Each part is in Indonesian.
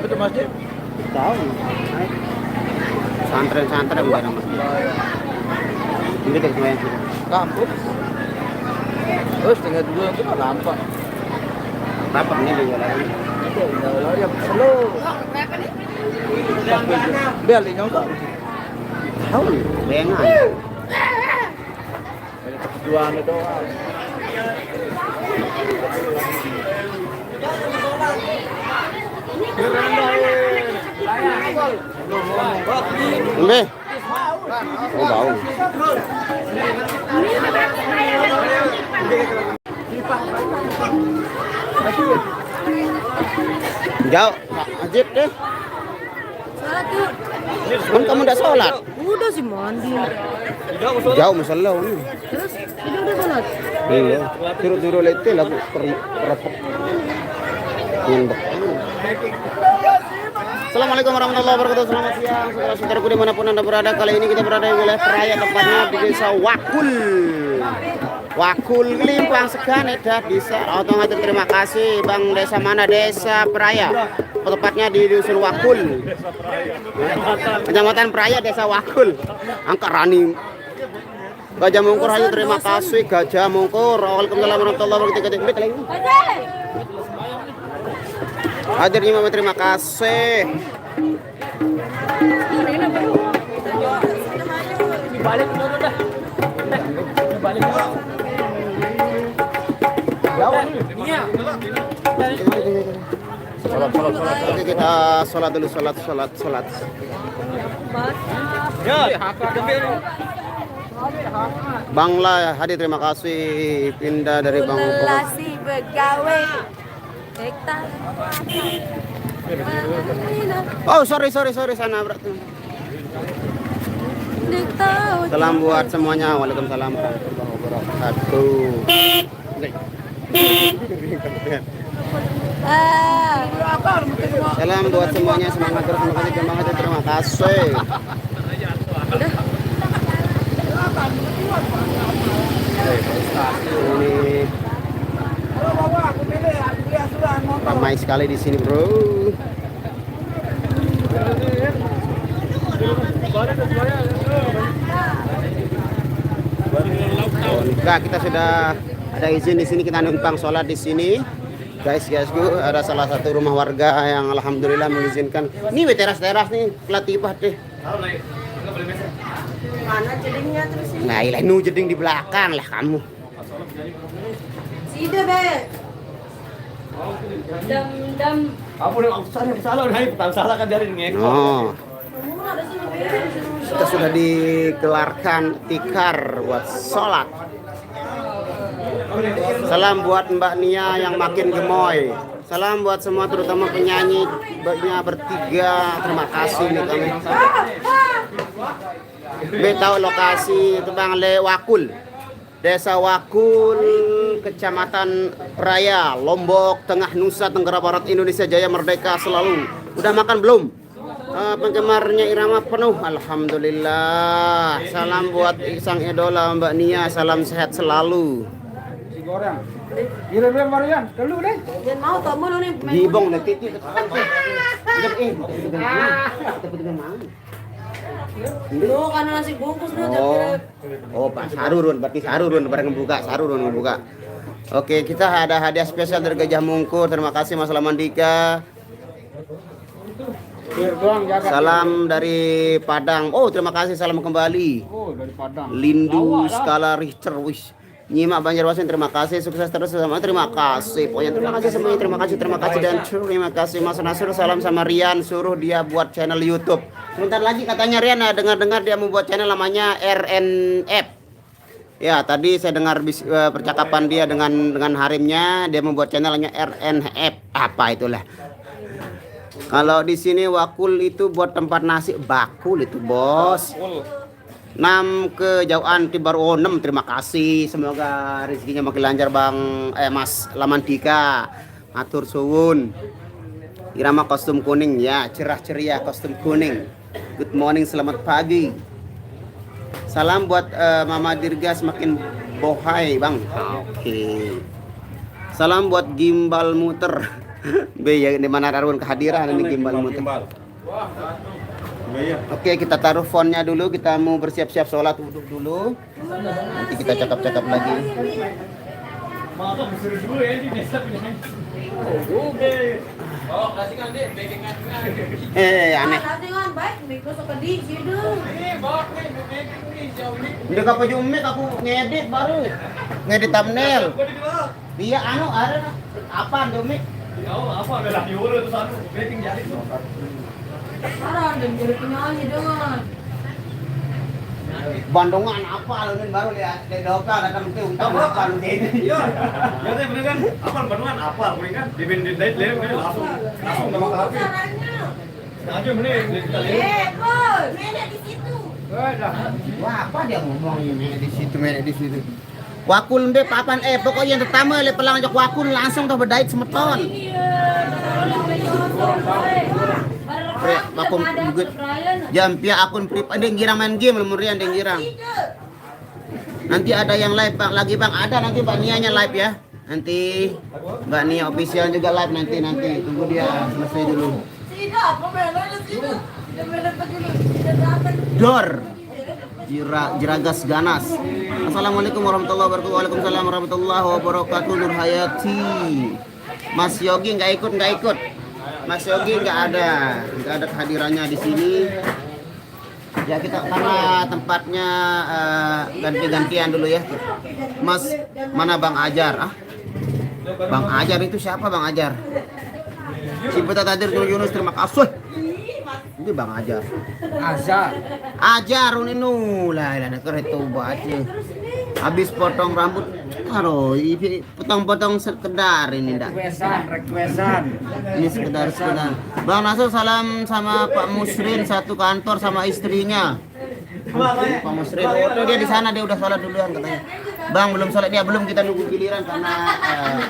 Itu masjid. Tahu. Santren-santren barang masjid. Ini kan semuanya sih. Kampus. Terus tinggal dulu itu kan nampak. Apa ini dia lagi? Itu udah ya slow. Biar linyong kok. Tahu, bengan. Tujuan itu. Ini. Oh, bau. Jauh, ajib deh. Sholat yuk. Kan kamu udah sholat? Udah sih mandi. Jauh masalah ini. Terus udah sholat. Iya, suruh-suruh lete lagu kerapok. Assalamualaikum warahmatullahi wabarakatuh. Selamat siang, saudara-saudaraku dimanapun anda berada. Kali ini kita berada di wilayah Peraya, tepatnya di desa Wakul. Wakul Limpang Segan, desa. Otomatis terima kasih Bang. Desa mana? Desa Peraya. Tepatnya di dusun Wakul, Kecamatan Peraya, desa Wakul. Angka Rani. Gajah Mungkur, hayu terima kasih Gajah Mungkur. Waalaikumsalam warahmatullahi wabarakatuh. Hadirnya Mama terima kasih. Balik dulu dah. Balik. Oke, kita sholat dulu, sholat. Ya, Bangla hadir terima kasih, pindah dari Bang. Lelasi begawe. Hektar. Oh sorry sana berarti. Salam buat semuanya. Waalaikumsalam warahmatullahi wabarakatuh. Salam buat semuanya, semangat terus, terima kasih. Ini ramai sekali di sini, bro. Oh, enggak, kita sudah ada izin di sini, kita numpang sholat di sini. Guys, ada salah satu rumah warga yang alhamdulillah mengizinkan. Ini teras nih, Latifah deh. Mana jedingnya terus ini? Nah, ilah nu jeding di belakang lah kamu. Sida be. Dam. apa yang salah salah kan dari ngekor. Oh. Kita sudah dikelarkan tikar buat sholat. Salam buat Mbak Nia yang makin gemoy. Salam buat semua terutama penyanyinya bertiga. Terima kasih nih kami. Tahu lokasi itu Bang Wakul. Desa Wakul, Kecamatan Peraya, Lombok Tengah, Nusa Tenggara Barat, Indonesia Jaya, merdeka selalu. Udah makan belum? Penggemarnya irama penuh, alhamdulillah. Salam buat sang idola Mbak Nia, salam sehat selalu. Goreng. Kira-kira Marian, dulu deh. Jangan mau kamu lu nih. Gibong deh titik. Lu karena nasi bungkus lu Pak Sarurun, berarti Sarurun bareng ngebuka. Oke, kita ada hadiah spesial dari Gajah Mungkur. Terima kasih Mas Lamandika. Salam dari Padang. Oh, terima kasih, salam kembali. Oh, dari Padang. Lindu skala Richter, wis. Nyimak Banjarmasin, terima kasih, sukses terus sama, terima kasih. Pokoknya terima kasih semuanya, terima kasih dan terima kasih Mas Nasir. Salam sama Rian, suruh dia buat channel YouTube. Sebentar lagi katanya Rian, dengar dia mau buat channel namanya RNF. Ya, tadi saya dengar percakapan dia dengan harimnya, dia membuat channelnya RNF. Apa itulah. Kalau di sini Wakul itu buat tempat nasi, bakul itu, Bos. 6 kejauhan Tibar 6, terima kasih, semoga rezekinya makin lancar Bang Mas Lamandika, atur suwun. Irama kostum kuning ya, cerah ceria kostum kuning. Good morning, selamat pagi. Salam buat Mama Dirga semakin bohai Bang. Oke. Salam buat gimbal muter. Be ya di mana arun kehadiran ini gimbal muter. Oke, kita taruh fontnya dulu, kita mau bersiap-siap sholat wudhu dulu. Nanti kita cakap-cakap lagi. Aneh. Udah kapal jumit aku ngedit baru. Ngedit thumbnail. Dia ada apa jumit? Apa belah euro itu satu breaking jadi. Parah, dan jadi penyanyi dengan. Bandungan apa lu baru lihat dari dokter datang ke utang apa lu ini. Iya. Ya teh bener kan? Apa Bandungan apa mereka kan di date langsung nama HP. Aja meneh kita lihat. Boy, nenek di situ. Wah, apa dia ngomong ini di situ. Wakul deh papan pokoknya yang pertama le pelang jak wakul langsung tuh berdait semeton. Vakum good. Jam pia akun pribadi yang girang main game lumurian yang girang. Nanti ada yang live Bang lagi Bang, ada nanti Mbak Nianya live ya. Nanti Mbak Nia official juga live nanti tunggu dia selesai dulu. Dor Jiragas Ganas. Assalamualaikum warahmatullahi wabarakatuh. Waalaikumsalam warahmatullahi wabarakatuh. Nur Hayati. Mas Yogi nggak ikut. Mas Yogi nggak ada kehadirannya di sini. Ya kita karena tempatnya ganti-gantian dulu ya. Mas mana Bang Ajar? Bang Ajar itu siapa Bang Ajar? Ciputat Tadir Yunus, terima kasih. Ini Bang Ajar. Ajar uninu lah kereta baca. Habis potong rambut taruh potong-potong sekedar ini ndak. Requestan. Ini sekedar. Bang Nasr salam sama Pak Musrin satu kantor sama istrinya. Pak Musrin. Oh, dia di sana dia udah sholat duluan katanya. Bang belum sholat dia belum kita nunggu giliran karena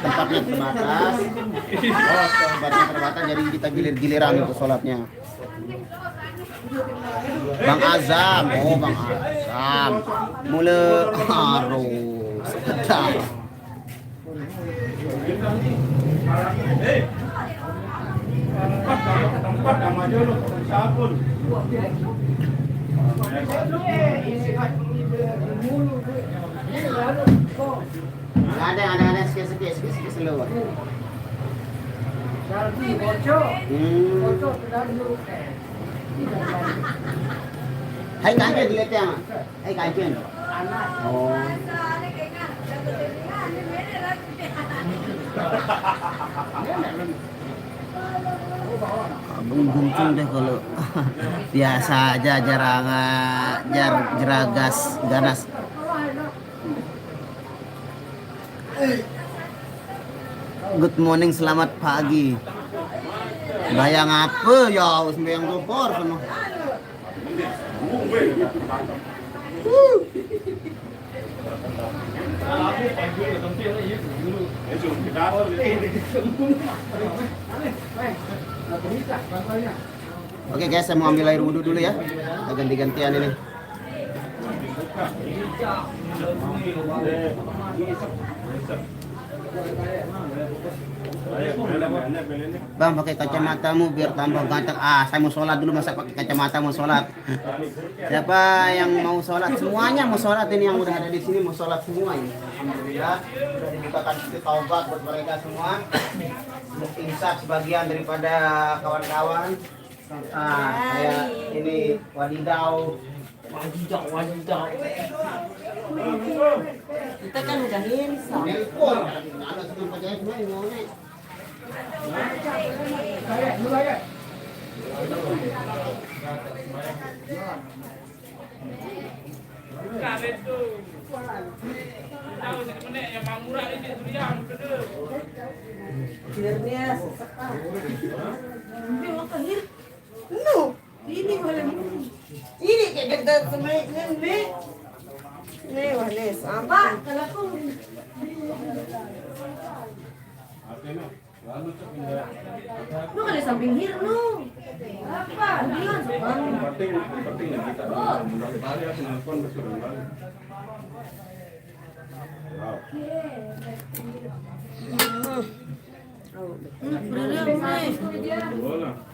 tempatnya terbatas. Tempatnya terbatas jadi kita giliran untuk sholatnya. Bang Azam, Bang Azam. Mula harus sekedar. Tempat nama aja lu sabun. Ada sikit slow. Hai kancing dilihat ya, Hai kancing. Oh. Abang guncung deh kalau biasa aja jeragas ganas. Good morning, selamat pagi. Bayang apa ya, sembayang duhur penuh. Oke guys, saya mau ambil air wudhu dulu ya. Kita ganti-gantian ini. Bang pakai kacamatamu biar tambah ganteng. Saya mau sholat dulu, masa pakai kacamata mau sholat. Siapa yang mau sholat? Semuanya mau sholat ini yang udah ada di sini mau sholat semua ini. Alhamdulillah sudah dibukakan pintu taubat buat mereka semua. Insaf sebagian daripada kawan-kawan. Kayak ini wadidaw. Kita kan udah insaf. Nelpon. Ada sebelum percaya semua ini maunya. Biarnya sesekal. Ini boleh. Ini kayak kita sebenarnya nih. Nih wales, apa? Kalau aku lu kan di samping hir lu. Apa? Bilang Penting kita. Saya telepon bersuruh. Udah nih.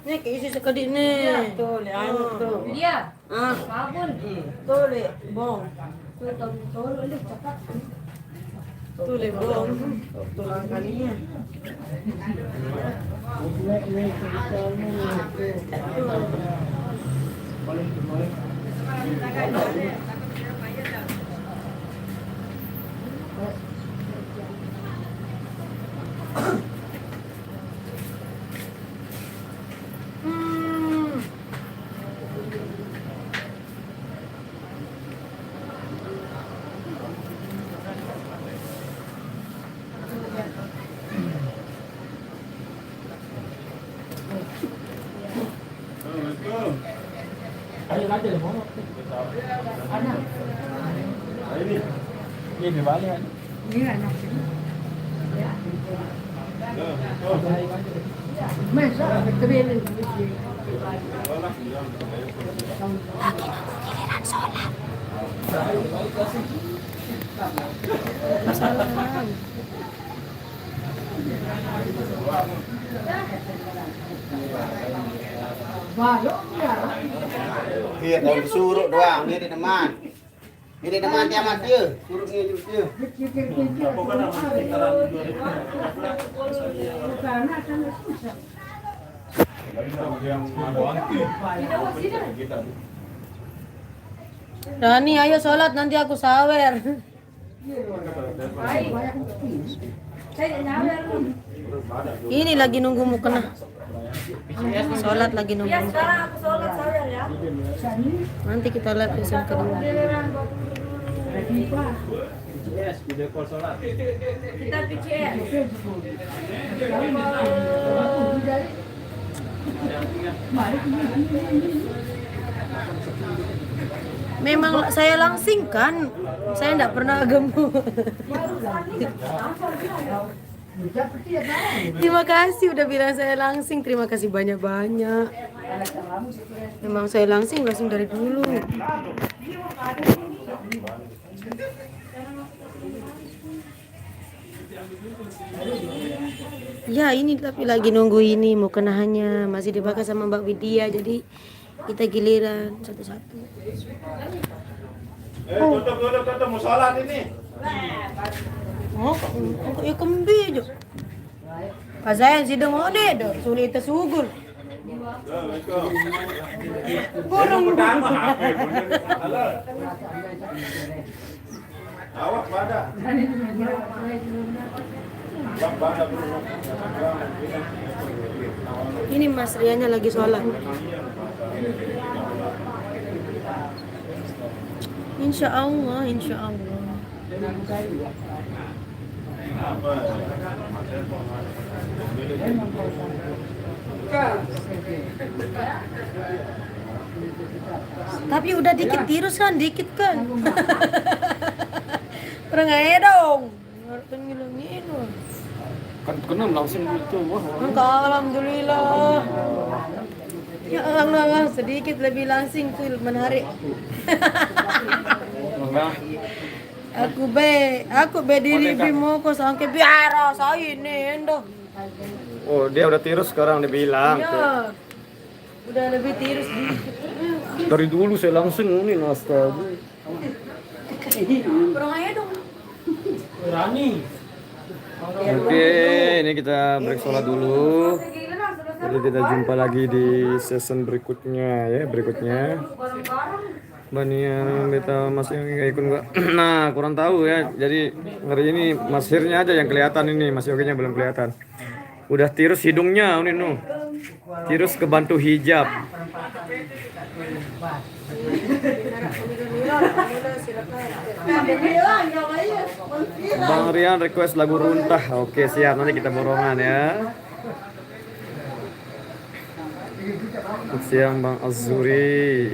Nih isi sekali nih. Tuh, lihat tuh. Dia. Ah, Sabun. tuh le, bong. Tuh, lu cepat. Tuh le, bong. Tuh kalinya. Ini balik kan? Iya, kalau disuruh doang, dia di teman. Ini teman dia amat dia, suruh dia terus dia. Dani, ayo sholat nanti aku sawer. Saya nyawer. Ini lagi nunggu mau kena. Sholat lagi nunggu. Ya sekarang aku sholat sawer ya. Nanti kita lihat besok kedua. Yes, video call sholat. Kita PCS. Memang saya langsing kan, saya tidak pernah gemuk. Terima kasih udah bilang saya langsing, terima kasih banyak-banyak. Memang saya langsing dari dulu. Ya ini tapi lagi nunggu ini mau kenahannya masih dibakar sama Mbak Widya, jadi kita giliran satu-satu. Tutup, mau sholat ini. Oh, ya kembi jo. Pas saya sidang ode do, sulit tersugul. Borong Pertama, halo. Awak pada. Ini Mas Riannya lagi sholat. Insya Allah, insya Allah. Tapi udah dikit tirus kan, dikit kan. Kurang aja dong. Harus ngilangin. Kan kena langsung gitu. Enggak, alhamdulillah. Ya Allah, sedikit lebih langsing tuh menarik. Aku be diri bimo kok sampai biara saya ini endo. Oh, dia udah tirus sekarang dia bilang. Ya. Udah lebih tirus dikit. Dari dulu saya langsung ini astaga. Kurang aja dong. Oke, ini kita break sholat dulu. Jadi kita jumpa lagi di season berikutnya ya, Bania beta masih nggak ikut nggak? Nah, kurang tahu ya. Jadi hari ini Mas Hirnya aja yang kelihatan ini, Mas Yoginya belum kelihatan. Udah tirus hidungnya ini nu. Tirus kebantu hijab. Bang Rian request lagu Runtah. Oke, siap, nanti kita borongan ya. Siang Bang Azuri.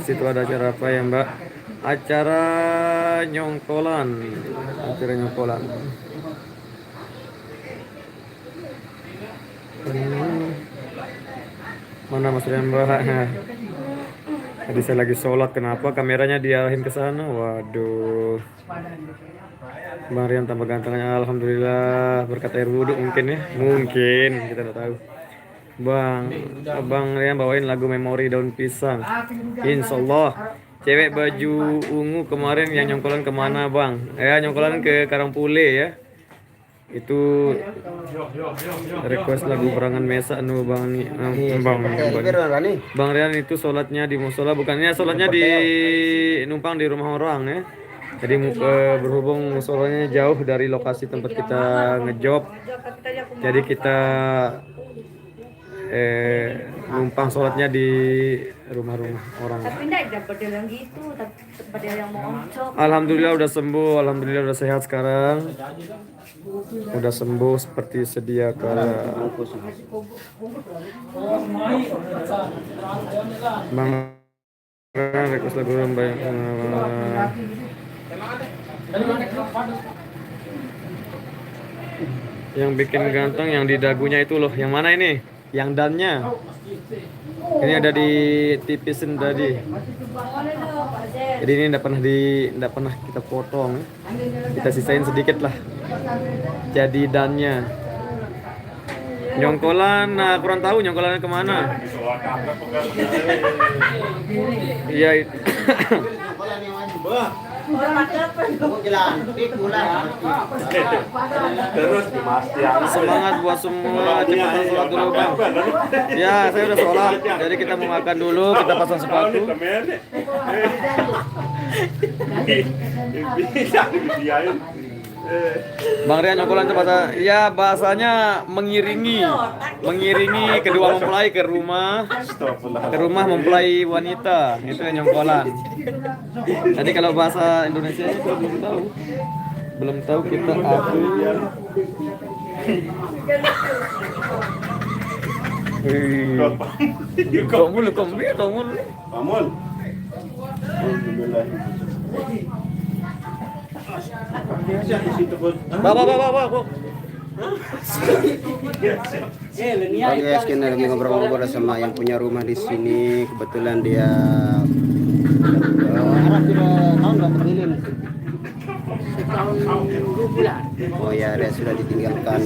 Situ ada acara apa ya Mbak? Acara nyongkolan. Mana Mas Rian Mbak? Tadi saya lagi sholat, kenapa kameranya diarahin ke sana? Waduh. Bang Rian tambah gantengnya, alhamdulillah berkat air wudhu mungkin ya, mungkin kita tidak tahu. Bang Rian bawain lagu Memori Daun Pisang. Insya Allah. Cewek baju ungu kemarin yang nyongkolan kemana bang? Ya nyongkolan ke Karangpule ya. Itu request lagu Perangan Mesa anu bang nih Bang Rian itu sholatnya di musola bukannya sholatnya di numpang di rumah orang ya. Jadi berhubung musolanya jauh dari lokasi tempat kita ngejob, jadi kita numpang sholatnya di rumah-rumah orang. Tapi enggak dapat yang gitu, dapat yang moncok. Alhamdulillah udah sembuh, alhamdulillah udah sehat sekarang. Udah sembuh seperti sedia kala. Bang request lagu yang bikin ganteng yang di dagunya itu loh. Yang mana ini? Yang dannya. Ini ada di tipisin tadi. Jadi ini enggak pernah kita potong. Kita sisain sedikit lah. Jadi dannya. Nyongkolan, nah kurang tahu nyongkolannya kemana. Iya. Semangat buat semua, cepetan sholat dulu bang. Ya saya udah sholat, jadi kita mau makan dulu, kita pasang sepatu. Bang Rian nyongkolan bahasa, ya bahasanya mengiringi kedua mempelai ke rumah mempelai wanita, itu yang nyongkolan. Jadi kalau bahasa Indonesia itu belum tahu kita apa. Kamu. Bapak. Oke guys, kita lagi ngobrol-ngobrol sama yang punya rumah di sini. Kebetulan dia Arab sudah tahun berapa keliling? Setahun 2 bulan. Oh ya, dia sudah ditinggalkan.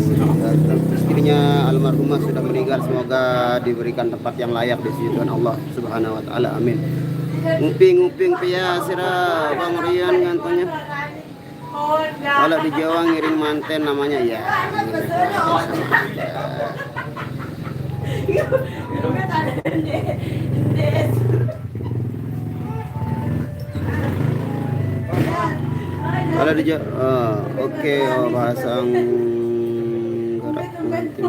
Istrinya almarhumah sudah meninggal. Semoga diberikan tempat yang layak di sisi Tuhan Allah Subhanahu Wa Taala. Amin. Nguping pia sira Bang Rian ngantonya. Kalau di Jawa ngiring manten namanya ya. Kalau di Jawa, oke, pasang gerak manten.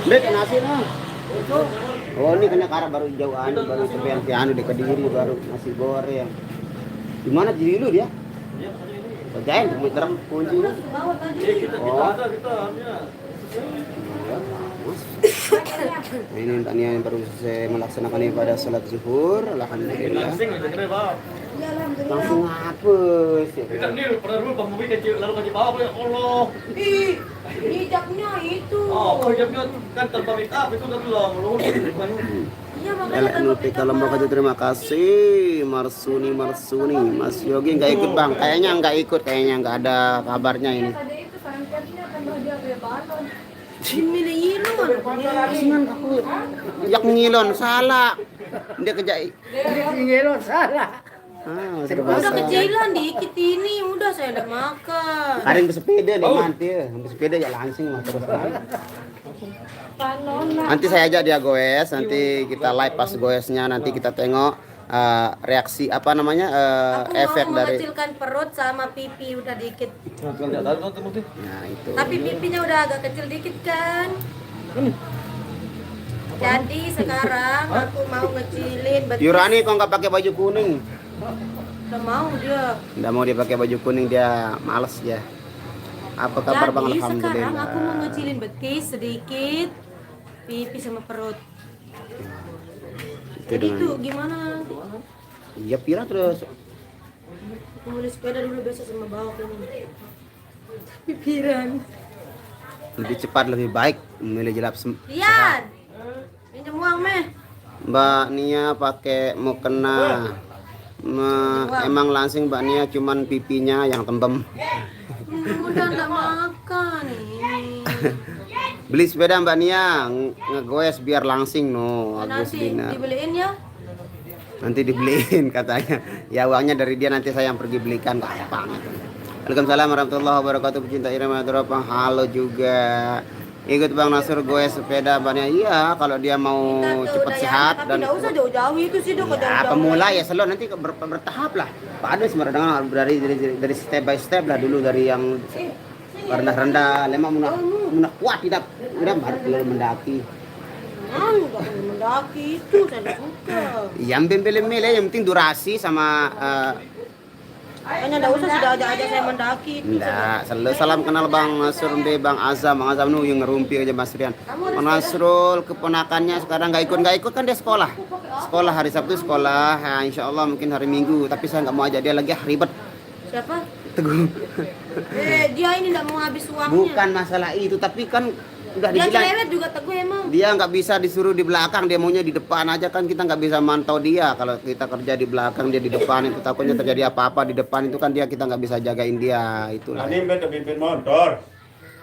Bek nasi nah. Oh ini kena karena baru jauhan, baru sampai anu di Kediri baru nasi goreng. Di mana diri lu dia? Bacain, muter kuncinya. Oh. Ini tanya yang baru selesai melaksanakan ibadah salat zuhur, alhamdulillah. Langsung hapus. Kita ini pernah dulu Bang Mubi kecil lalu kasih bawa ya Allah. Hijabnya itu. Oh, hijabnya kan tanpa make up itu udah belum. Iya makanya Elek Nuti kalau mau kasih terima kasih Marsuni Mas Yogi nggak ikut bang, kayaknya nggak ada kabarnya ini. ada itu santernya kan dia kayak balon. Yak ngilon salah, dia kejai. Ngilon salah. Udah Udah kecilan dikit ini, udah saya udah makan. Karing bersepeda deh nanti, bersepeda ya langsing mah terus. Panona. Nanti saya ajak dia goes, nanti kita live pas goesnya nanti kita tengok reaksi apa namanya efek mau dari. mengecilkan perut sama pipi udah dikit. Nah itu. Tapi pipinya udah agak kecil dikit kan. Jadi sekarang aku mau ngecilin betis. Yurani kok nggak pakai baju kuning? Udah mau dia. Nggak mau dia pakai baju kuning, dia males ya. Apa kabar bang? Jadi sekarang Alhamdulillah. aku mau ngecilin betis sedikit, pipi sama perut. Jadi itu gimana? Iya pira terus. Aku beli sepeda dulu besok sama bawa ini. Pipiran. lebih cepat lebih baik memilih jalab Rian. Pinjam uang meh. Mbak Nia pakai mukena. Emang langsing Mbak Nia cuman pipinya yang tembem. Udah enggak makan ini. Beli sepeda Mbak Nia ngegoes biar langsing no. Agus Nanti Dinar. dibeliin ya. Nanti dibeliin katanya. Ya uangnya dari dia, nanti saya yang pergi belikan. Gampang. Waalaikumsalam warahmatullahi wabarakatuh. Pecinta Irama Dropang. Halo juga. Ikut Bang Nasur goes sepeda bannya. Iya, kalau dia mau cepat sehat tapi dan enggak usah jauh-jauh itu sih dok. ya, pemula ya slow, nanti bertahap lah. Pak Ade sebenarnya dari step by step lah dulu, dari yang rendah-rendah, lemah munah kuat tidak baru mendaki. Enggak mendaki itu saya suka. Yang bembel-bembel yang penting durasi sama Hanya enggak usah sudah aja saya mendaki itu. enggak, selalu salam kenal Bang Nasrul deh, Bang Azam nu yang ngerumpi aja Mas Rian. Bang Nasrul keponakannya sekarang nggak ikut kan dia sekolah hari Sabtu sekolah, ya, insya Allah mungkin hari Minggu, tapi saya nggak mau ajak dia lagi, ribet. Siapa? Teguh. Dia ini enggak mau habis uangnya. Bukan masalah itu, tapi kan udah Dia dibilang cerewet juga Teguh emang. dia nggak bisa disuruh di belakang, dia maunya di depan aja, kan kita nggak bisa mantau dia. Kalau kita kerja di belakang, dia di depan, itu takutnya terjadi apa-apa di depan itu kan kita nggak bisa jagain dia, itulah. Ini pimpin motor.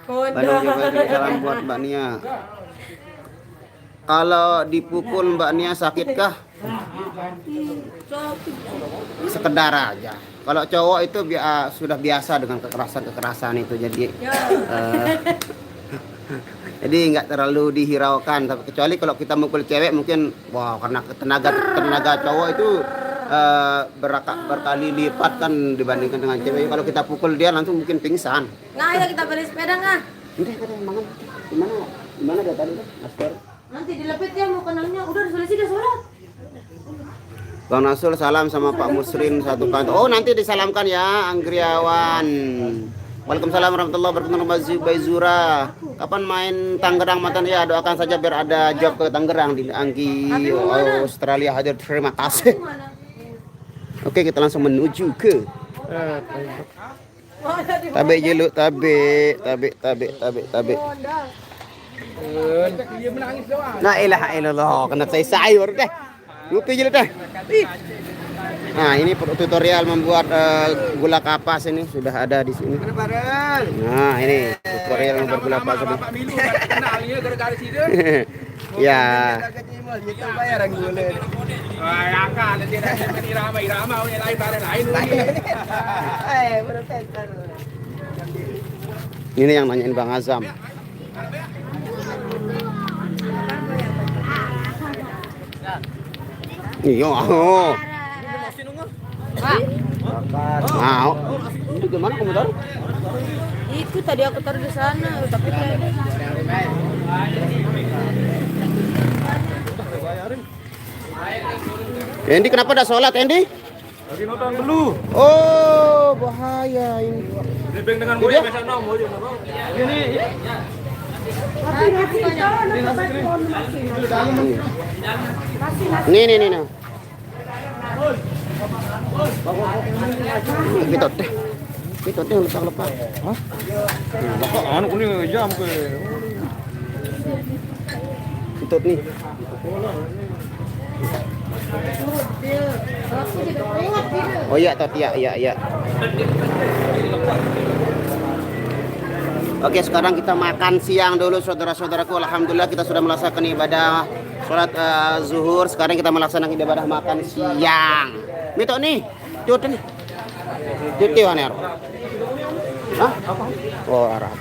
Bandung juga salam buat Mbak Nia. Kalau dipukul Mbak Nia sakit kah? Sekedar aja. Kalau cowok itu sudah biasa dengan kekerasan itu, jadi jadi nggak terlalu dihiraukan. Tapi kecuali kalau kita mukul cewek mungkin, wow, karena tenaga cowok itu berkali lipat kan dibandingkan dengan cewek. Kalau kita pukul dia langsung mungkin pingsan. Nah, ayo kita beli sepeda nggak? Udah kata mangan. Gimana dia tadi Master? Nanti dilepit ya mau kenalnya. Udah selesai dia sholat. Bang Nasul salam sama Pak Musrin satu kantor. Oh, nanti disalamkan ya Anggriawan. Waalaikumsalam warahmatullahi wabarakatuh. Baizura. Kapan main Tangerang mantan ya, doakan saja biar ada job ke Tangerang di Anggi Australia hadir. Terima kasih. Oke, kita langsung menuju ke tabe jeluk tabe. La ilaha illallah, kena saya sayur deh. Lupa jeluk deh. Nah, ini tutorial membuat gula kapas ini sudah ada di sini. Nah, ini tutorial membuat gula kapas ini. Ya. Ini yang nanyain Bang Azam. Iya, oh. Mau. Ini gimana kamu taruh? Itu tadi aku taruh di sana, tapi Endi kenapa udah sholat, Endi? Lagi nonton dulu. Oh, bahaya ini. Nebeng dengan gue ya biasa nong, ini. Nih. Kita deh lepas. Hah? Kok anu kuning jam ke. Kita nih. Oh iya, iya. Oke, sekarang kita makan siang dulu saudara-saudaraku. Alhamdulillah kita sudah melaksanakan ibadah sholat zuhur. Sekarang kita melaksanakan ibadah makan siang. Mito nih, cut nih. Cuti waner. Hah? Oh, arah.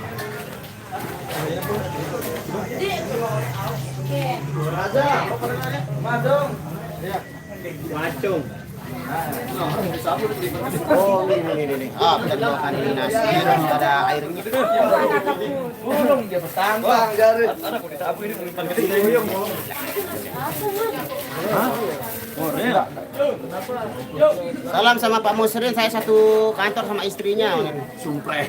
Macung. Oh, ini. Ah, kita bawakan ini nasi dan ada airnya. Burung dia bertambang garis. Salam sama Pak Musrin, saya satu kantor sama istrinya. Sumpah.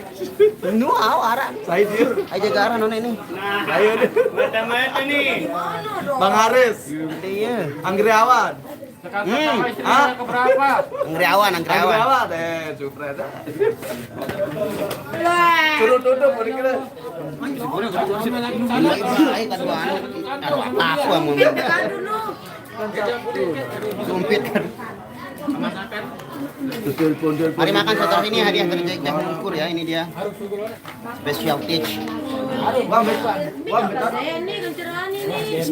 Nu aran. Saya dir. Aja garan nona ini. Ayo deh. Mata-mata nih. Bang Haris. Iya. Anggriawan. Keberapa? Angriawan. Berapa deh, supret. Suruh duduk mau dikira. Aku mau sumpit kan. Mari makan setelah ini hadiah dari Jack Mungkur ya, ini dia special dish. Ini kencerahan ini.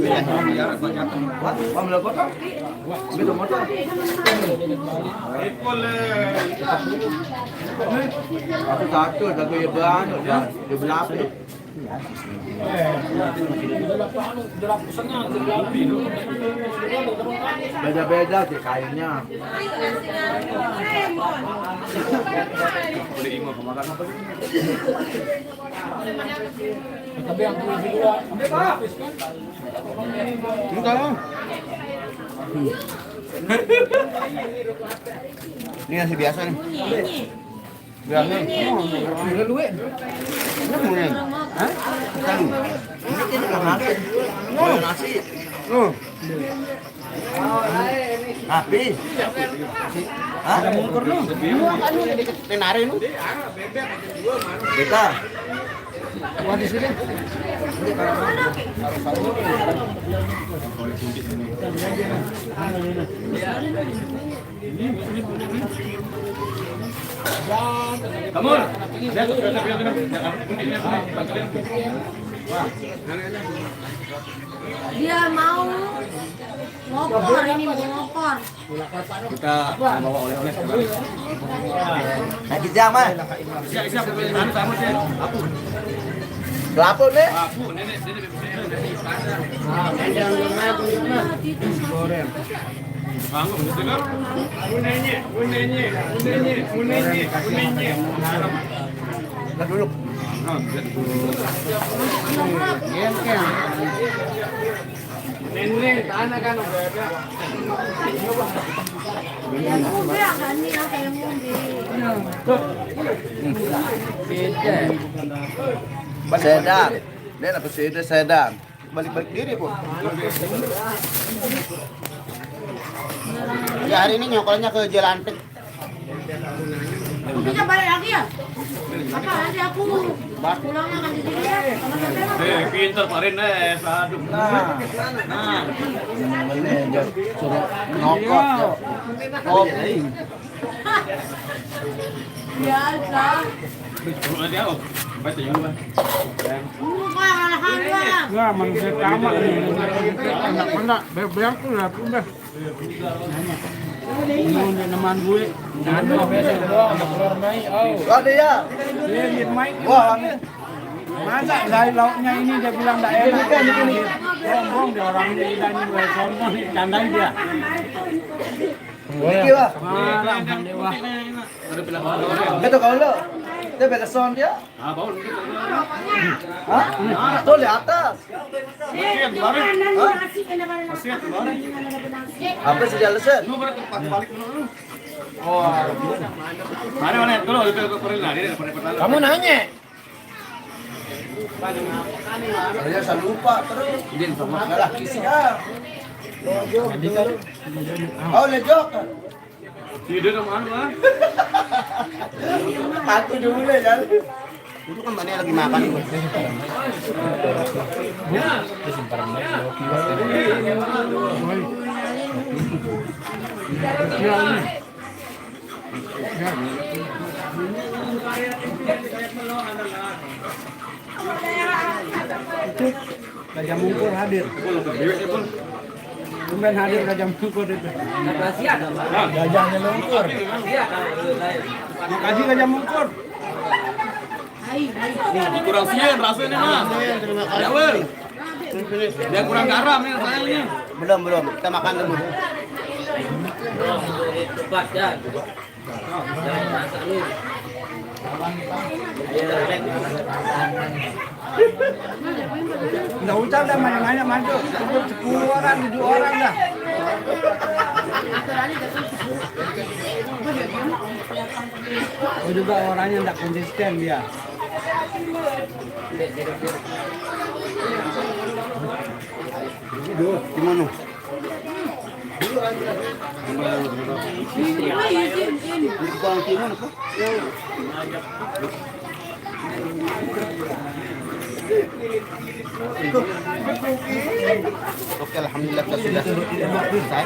Aku takut, aku ya banyak ya, dia belapis. Beda-beda sih kainnya. Ini nasi biasa nih. Nasi. Habis. Ada mungkur lu. Tenare lu. Kita. Dia mau ngopor ini mau ngopor. Kita bawa oleh-oleh. Lagi jam ah. Kelapa nih. Dulu. Udah kan nih kayak mungkin. Sedan. Dia dapat sedan. Balik-balik diri, Bu. Ya hari ini nyokolnya ke Jelantik. Kita balik lagi ya? Apa nanti aku pulangnya kan di sini ya? Sama sampai Pinter parin aduh. Nah. Suruh ngokot. Kopi. biasa. Muka kalahan lah. Enggak, manusia tamat nih. Anak-anak, bebeang tuh lah, udah. Ini teman gue. Ada biasa doang, ada keluar main. Oh. Ada ya. Dia main. Wah, masa dari lauknya ini dia bilang enggak enak. Bohong dia orang ini dan gue sombong nih, candai dia. Iki wah. Marah dewa. Itu kau lo. Dia beda sound dia. Ah, bau. Hah? Tuh di atas. Apa sih dia lesen? Kamu nanya. Saya selalu lupa terus. Malah kisian. Oh, lejok. Tidur kemana? Aku dulu ya. Itu kan Mbaknya lagi makan. Raja Mungkur hadir. Tumben hadir Raja Mungkur itu. Gajahnya Mungkur. Makasih Raja Mungkur. Kurang sian rasanya mah. Ya wel. Dia kurang garam nih rasanya. Belum. Kita makan dulu. Nggak usah dah banyak-banyak maju. Cukup 10 orang, 7 orang dah. Oh juga orangnya nggak konsisten dia. Gimana? Oke, alhamdulillah kita sudah selesai.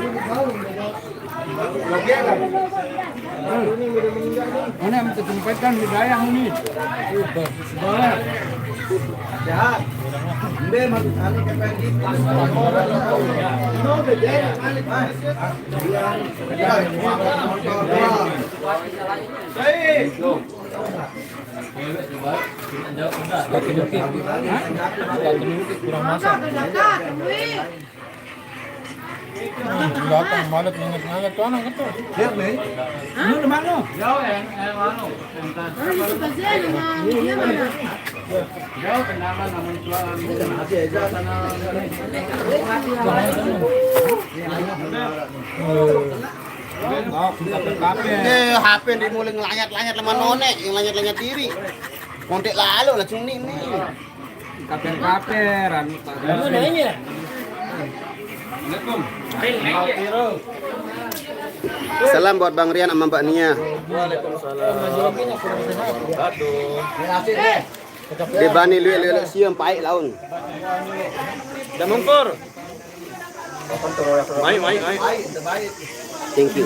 Mana yang terjemputkan hidayah ini? Boleh. Kurang masak. Datang malat ngangat tuh anak itu. Lihat nih. Ini di mana? Jauh yang anu. Jauh kenapa namun jualan. HP dimulai ngelanyat-lanyat lemah nonek, yang lanyat-lanyat diri. Kontek lalu lah cuni ini. Kaper-kaperan. Salam buat Bang Rian sama Mbak Nia. Debani luwe-luwe siam paik laun. Dah mengkur. Mai. Thank you.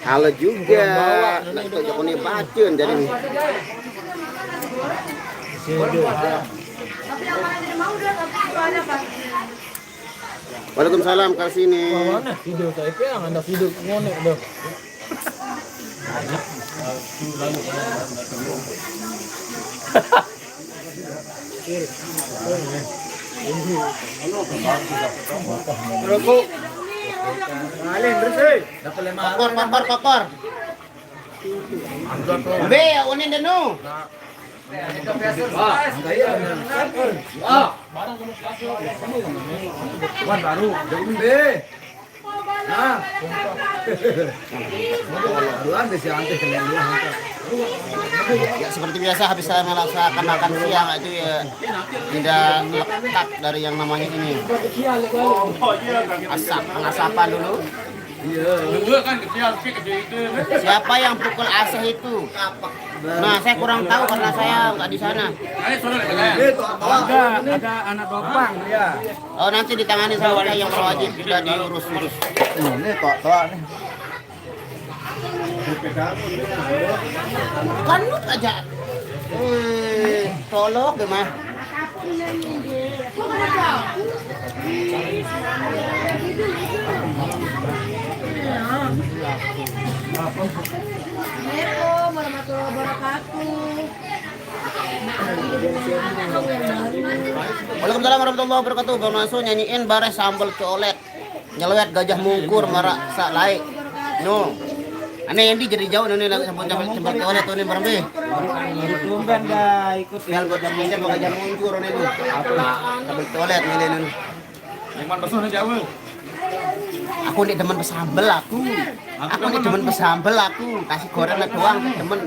Halo juga. Nak kita jauh ni bacun jadi ni. Waalaikumsalam ke sini. Video saya yang anda video ngonek dah. Rokok. Alin bersih. Kokor. Be, unin denu. Wan baru. Be. Nah. Bulan deh si antes Ya seperti biasa habis saya melaksanakan makan siang itu ya tidak lekat dari yang namanya ini. Pengasapan dulu. Dua kan kecil itu. Siapa yang pukul asah itu? Nah, saya kurang tahu karena saya nggak di sana. ada anak dopang ya. Oh, nanti ditangani sama saya yang berwajib sudah diurus-urus. Ini tok nih. Kanut aja. Tolong gimana? Assalamualaikum warahmatullahi wabarakatuh. Waalaikumsalam warahmatullahi wabarakatuh. Bang Mansur nyanyiin bares sambal colet. Nyelewet gajah mungkur marak sak laik. No. Aneh yang di jadi jauh nih sambal colet tuh nih bareng be. Tumben dah ikut Tinggal buat jamin gajah mungkur nih tuh. Sambal colet milih nih. Memang besar jauh. Aku nih demen pesambel aku. Aku nih demen pesambel aku. Kasih goreng doang demen.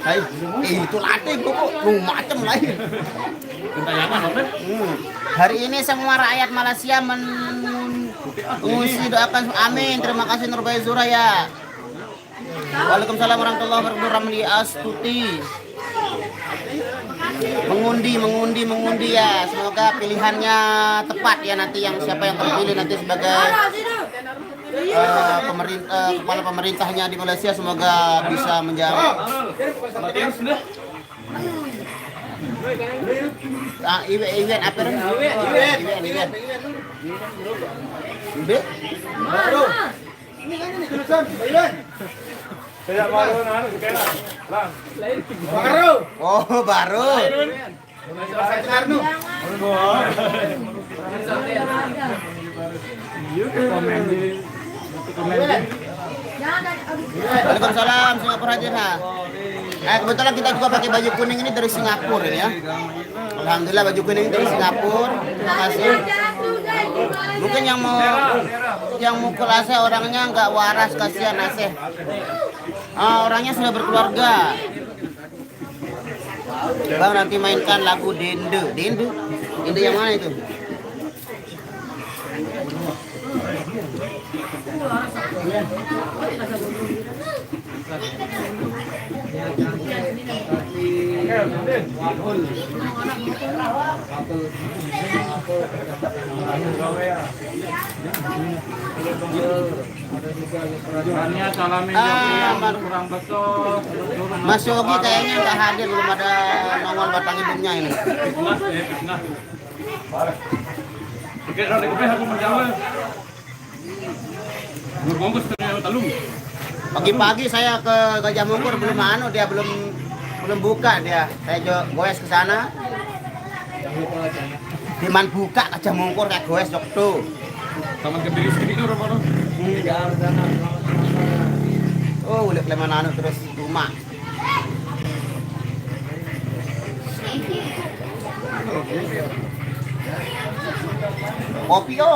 Hai, itu latih kok macam lain. Hari ini semua rakyat Malaysia mengungsi doakan amin. Terima kasih Nurbay Zuraya. Waalaikumsalam warahmatullahi wabarakatuh. Ramli Astuti. Mengundi ya. Semoga pilihannya tepat ya nanti yang siapa yang terpilih nanti sebagai kepala pemerintahnya di Malaysia semoga bisa menjawab. Event apa nih? Event. Baru. Ini kan ini tulisan event. Saya baru nanu kena. Lah. Baru. Oh, baru. Waalaikumsalam Singapura hadir ha. Kebetulan kita juga pakai baju kuning ini dari Singapura ya. Alhamdulillah baju kuning dari Singapura. Terima kasih. Mungkin yang mukul Asih orangnya nggak waras, kasihan Asih. Orangnya sudah berkeluarga. Bang nanti mainkan lagu Dende. Dende yang mana itu? kurang betul. Mas Yogi kayaknya nggak hadir, belum ada nongol batang hidungnya ini. Pagi-pagi saya ke Gajah Mungkur dia belum buka dia. Saya goes ke sana. Diman buka Gajah Mungkur kayak goes jok tuh. Taman Kediri sedikit itu Romo. Oh, udah leman anu terus rumah.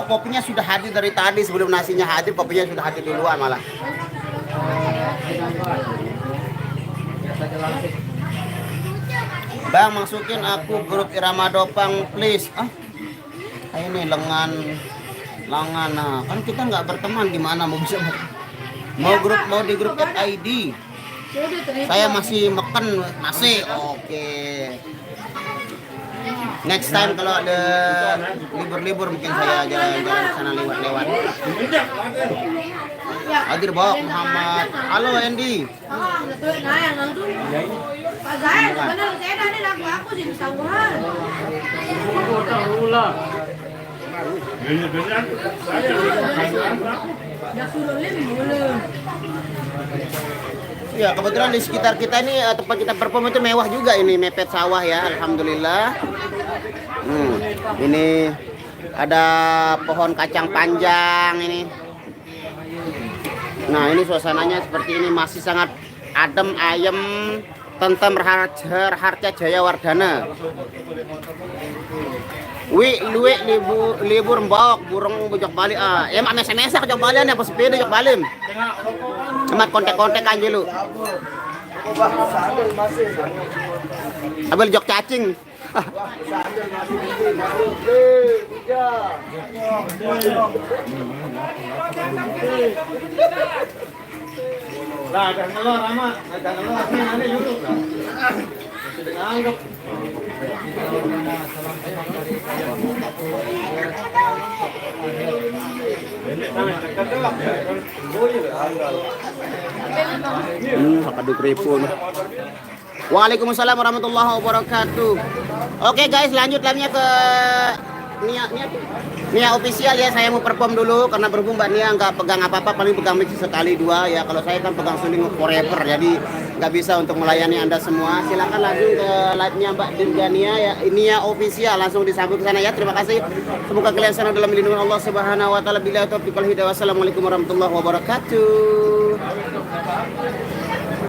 Kopinya sudah hadir dari tadi, sebelum nasinya hadir kopinya sudah hadir duluan malah. Bang, masukin aku grup Irama Dopang please. Ini lengan. Nah, kan kita nggak berteman, gimana mau bisa mau di grup FID. Saya masih meken masih. Oke. Next time kalau ada libur-libur mungkin saya jalan-jalan ke sana lewat. Hadir bawa Muhammad. Halo Andy. Pak Zahid, benar saya tadi aku sih sawah. Ya, kebetulan di sekitar kita ini tempat kita perform itu mewah juga ini, mepet sawah ya, alhamdulillah. Ini ada pohon kacang panjang ini. Nah, ini suasananya seperti ini, masih sangat adem ayem, tentrem harca jaya wardana. Luwe libur mbok burung bojok balik emak mes-mesak jok balian apa sepeda jok balim. Emak kontek-kontek aja lu. Abel jok cacing. Lah, ada ngelor ama, ada ngelor ini nanti YouTube lah. Sudah anggap. Pakai kripun. Waalaikumsalam warahmatullahi wabarakatuh. Oke guys, lanjut live-nya ke Nia official ya. Saya mau perform dulu karena berhubung Mbak Nia nggak pegang apa-apa, paling pegang mic sekali dua ya. Kalau saya kan pegang suling forever, jadi nggak bisa untuk melayani Anda semua. Silakan langsung ke live-nya Mbak Dinda Nia ya. Nia official, langsung disambut ke sana ya. Terima kasih. Semoga kalian senang dalam lindungan Allah Subhanahu wa taala. Billahi taufiq wal hidayah. Wassalamualaikum warahmatullahi wabarakatuh.